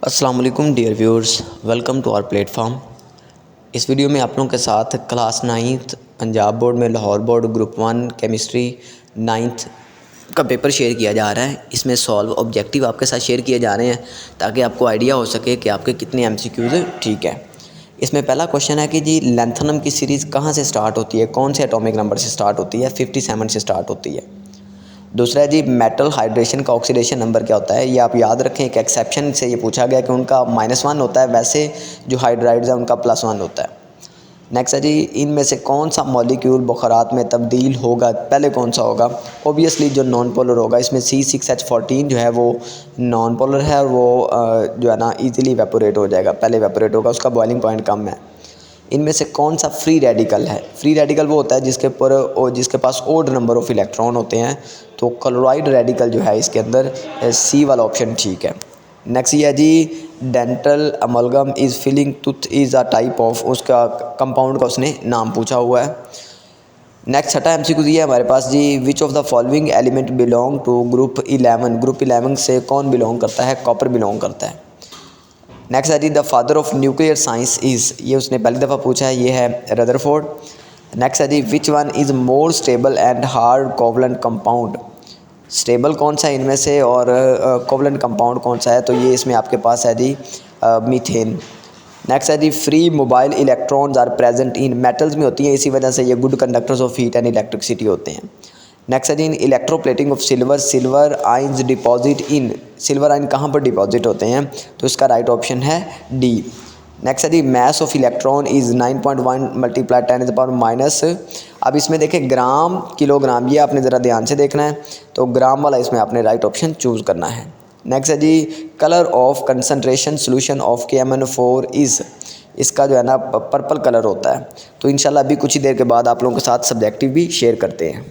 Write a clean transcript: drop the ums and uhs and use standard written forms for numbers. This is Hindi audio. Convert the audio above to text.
अस्सलाम वालेकुम dear viewers, welcome to our platform. इस वीडियो में आप लोगों के साथ क्लास 9th पंजाब बोर्ड में Lahore board group 1 chemistry 9th का पेपर शेयर किया जा रहा है। इसमें सॉल्व ऑब्जेक्टिव आपके साथ शेयर किए जा रहे हैं ताकि आपको आइडिया हो सके कि आपके कितने एमसीक्यूज़ ठीक है। इसमें पहला क्वेश्चन है कि जी लैंथनम की सीरीज़ कहाँ से स्टार्ट होती है, कौन से एटॉमिक नंबर से स्टार्ट होती है। 57 से स्टार्ट होती है। दूसरा है जी मेटल हाइड्रेशन का ऑक्सीडेशन नंबर क्या होता है। ये आप याद रखें, एक एक्सेप्शन से ये पूछा गया कि उनका -1 होता है, वैसे जो हाइड्राइड्स हैं उनका +1 होता है। नेक्स्ट है जी इनमें से कौन सा मॉलिक्यूल बुखारात में तब्दील होगा, पहले कौन सा होगा। ओबियसली जो नॉन पोलर होगा। इसमें C6H14 जो है वो नॉन पोलर है और वो जो है ना ईजिली इवेपोरेट हो जाएगा, पहले इवेपोरेट होगा, उसका बॉइलिंग पॉइंट कम है। इनमें से कौन सा फ्री रेडिकल है। फ्री रेडिकल वो होता है जिसके पास ओड नंबर ऑफ इलेक्ट्रॉन होते हैं। तो क्लोराइड रेडिकल जो है इसके अंदर सी वाला ऑप्शन ठीक है। नेक्स्ट ये है जी dental amalgam is filling tooth is a type of, उसका कंपाउंड का उसने नाम पूछा हुआ है। नेक्स्ट छठा एमसीक्यू ये है हमारे पास जी which of the following element belong to group 11। Group 11 से कौन बिलोंग करता है, कॉपर बिलोंग करता है। नेक्स्ट है जी the father of nuclear science is, ये उसने पहली दफ़ा पूछा है, ये है रदरफोर्ड। नेक्स्ट है जी which one is more stable and hard covalent compound. Stable कौन सा है इनमें से और कोवलेंट कंपाउंड कौन सा है, तो ये इसमें आपके पास है जी मीथेन। नेक्स्ट है जी free mobile electrons are present in, metals में होती हैं, इसी वजह से ये good conductors of heat and electricity होते हैं। नेक्स्ट है जी in electroplating of silver, silver ions deposit in, silver ion कहाँ पर डिपॉजिट होते हैं, तो इसका राइट ऑप्शन है डी। नेक्स्ट है जी mass of electron is 9.1 multiply 10⁻⁻। अब इसमें देखें ग्राम किलोग्राम, ये आपने ज़रा ध्यान से देखना है, तो ग्राम वाला इसमें आपने राइट ऑप्शन चूज़ करना है। नेक्स्ट है जी colour of concentration solution of KMnO4 is, इसका जो है ना पर्पल कलर होता है। तो इंशाल्लाह अभी कुछ ही देर के बाद आप लोगों के साथ सब्जेक्टिव भी शेयर करते हैं।